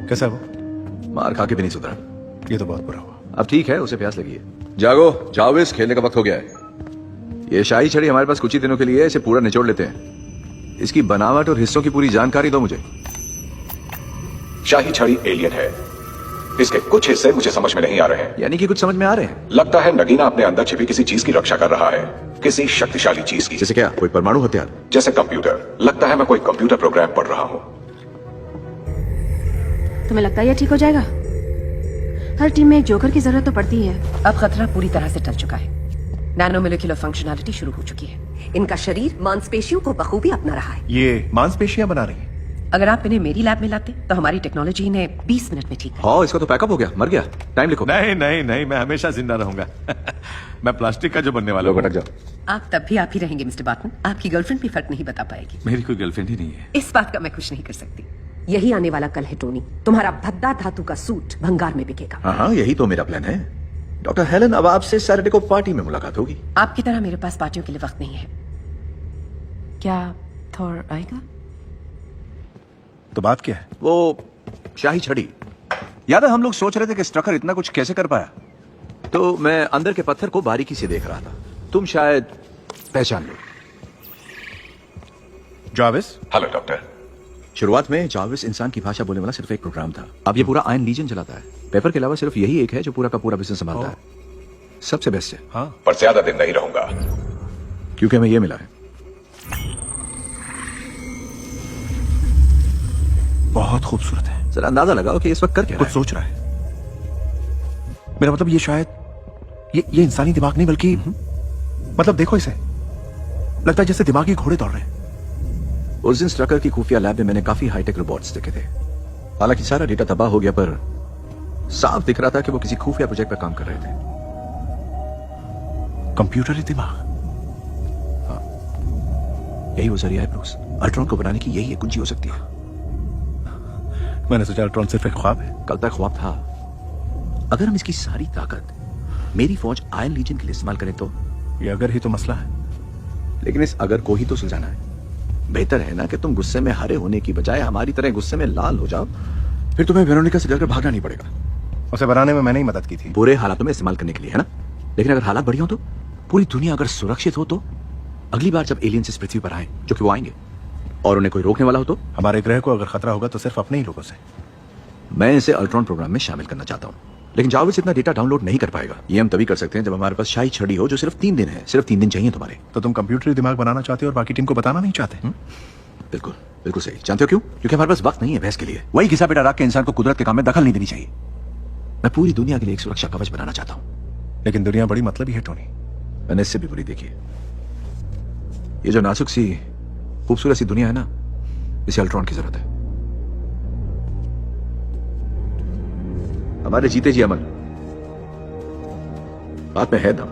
कैसा है वो? मार खा के भी नहीं सुधरा। ये तो बहुत बुरा हुआ। अब ठीक है, उसे प्यास लगी है। जागो जावेस, खेलने का वक्त हो गया है। ये शाही छड़ी हमारे पास कुछ ही दिनों के लिए है, इसे पूरा निचोड़ लेते हैं। इसकी बनावट और हिस्सों की पूरी जानकारी दो मुझे। शाही छड़ी एलियन है। इसके कुछ हिस्से मुझे समझ में नहीं आ रहे हैं। यानी कि कुछ समझ में आ रहे हैं? लगता है नगीना अपने अंदर छिपी किसी चीज की रक्षा कर रहा है, किसी शक्तिशाली चीज की। जैसे क्या? कोई परमाणु हथियार? जैसे कंप्यूटर। लगता है मैं कोई कंप्यूटर प्रोग्राम पढ़ रहा हूँ। तुम्हें लगता है ये ठीक हो जाएगा? हर टीम में एक जोकर की जरूरत तो पड़ती है। अब खतरा पूरी तरह से टल चुका है। नैनोमोलिक्यूलर फंक्शनैलिटी शुरू हो चुकी है। इनका शरीर मांसपेशियों को बखूबी अपना रहा है। ये मांसपेशियां बना रही हैं। अगर आप इन्हें मेरी लैब में लाते तो हमारी टेक्नोलॉजी इन्हें 20 मिनट में ठीक कर। हाँ, इसका तो पैकअप हो गया, मर गया। टाइम लिखो। नहीं नहीं नहीं, मैं हमेशा जिंदा रहूंगा। मैं प्लास्टिक का जो बनने वाला हूँ। भटक जाओ। आप तब भी आप ही रहेंगे मिस्टर बार्टन। आपकी गर्लफ्रेंड भी फर्क नहीं बता पाएगी। मेरी कोई गर्लफ्रेंड ही नहीं है। इस बात का मैं कुछ नहीं कर सकती। यही आने वाला कल है टोनी। तुम्हारा भद्दा धातु का सूट भंगार में बिकेगा। हाँ, यही तो मेरा प्लान है। डॉक्टर हेलन, अब आपसे सैटरडे को पार्टी में मुलाकात होगी। आपकी तरह मेरे पास पार्टियों के लिए वक्त नहीं है। क्या थॉर आएगा? तो बात क्या है? वो शाही छड़ी। याद है हम लोग सोच रहे थे कि स्ट्रकर इतना कुछ कैसे कर पाया। तो मैं अंदर के पत्थर को बारीकी से देख रहा था। तुम शायद पहचान लो। जाविस? Hello doctor. शुरुआत में जाविस इंसान की भाषा बोलने वाला सिर्फ एक प्रोग्राम था। अब ये पूरा आयन लीजन चलाता है। पेपर के अलावा सिर्फ यही एक है जो पूरा का पूरा बिजनेस संभालता है। सबसे बेस्ट है। हाँ। पर ज्यादा दिन नहीं रहूंगा। क्योंकि हमें ये मिला है। बहुत खूबसूरत है। जरा अंदाजा लगाओ कि इस वक्त कर क्या कुछ रहा है। सोच रहा है। मेरा मतलब ये शायद ये इंसानी दिमाग नहीं बल्कि मतलब देखो इसे, लगता है जैसे दिमागी घोड़े दौड़ रहे हैं। उस दिन स्ट्रकर की खुफिया लैब में मैंने काफी हाईटेक रोबोट्स देखे थे। हालांकि सारा डेटा तबाह हो गया, पर साफ दिख रहा था कि वो किसी खुफिया प्रोजेक्ट पर काम कर रहे थे। कंप्यूटरी दिमाग। हाँ, यही वो जरिया है ब्रूस। अल्ट्रॉन को बनाने की यही एक कुंजी हो सकती है। मैंने सोचा अल्ट्रॉन सिर्फ एक ख्वाब है। कल तक ख्वाब था। अगर हम इसकी सारी ताकत मेरी फौज आयन लीजन के लिए इस्तेमाल करें तो? ये अगर ही तो मसला है। लेकिन इस अगर को ही तो सुलझाना है। बेहतर है ना कि तुम गुस्से में हरे होने की बजाय हमारी तरह गुस्से में लाल हो जाओ। फिर तुम्हें वेरोनिका से डरकर भागना नहीं पड़ेगा। उसे बनाने में मैंने ही मदद की थी। बुरे हालातों में इस्तेमाल करने के लिए, है ना? लेकिन अगर हालात बढ़िया हो तो, पूरी दुनिया अगर सुरक्षित हो तो, अगली बार जब एलियंस इस पृथ्वी पर आए, जो कि वो आएंगे, और उन्हें कोई रोकने वाला हो तो? हमारे ग्रह को अगर खतरा होगा तो सिर्फ अपने ही लोगों से। मैं इसे अल्ट्रॉन प्रोग्राम में शामिल करना चाहता हूँ। लेकिन जाविस इतना डेटा डाउनलोड नहीं कर पाएगा। ये हम तभी कर सकते हैं जब हमारे पास शाही छड़ी हो, जो सिर्फ 3 दिन है। सिर्फ 3 दिन चाहिए तुम्हारे। तो तुम कंप्यूटरी दिमाग बनाना चाहते हो और बाकी टीम को बताना नहीं चाहते? बिल्कुल बिल्कुल सही। जानते हो क्यों? क्योंकि हमारे पास वक्त नहीं है बहस के लिए। वही घिसा पिटा रख के इंसान को कुदरत के काम में दखल नहीं देनी चाहिए। मैं पूरी दुनिया के लिए एक सुरक्षा कवच बनाना चाहता हूँ। लेकिन दुनिया बड़ी मतलबी है टोनी। मैंने इससे भी बुरी देखी है। ये जो नाजुक सी खूबसूरत सी दुनिया है ना, इसे अल्ट्रॉन की जरूरत है। हमारे जीते जी अमल, बात में है दम।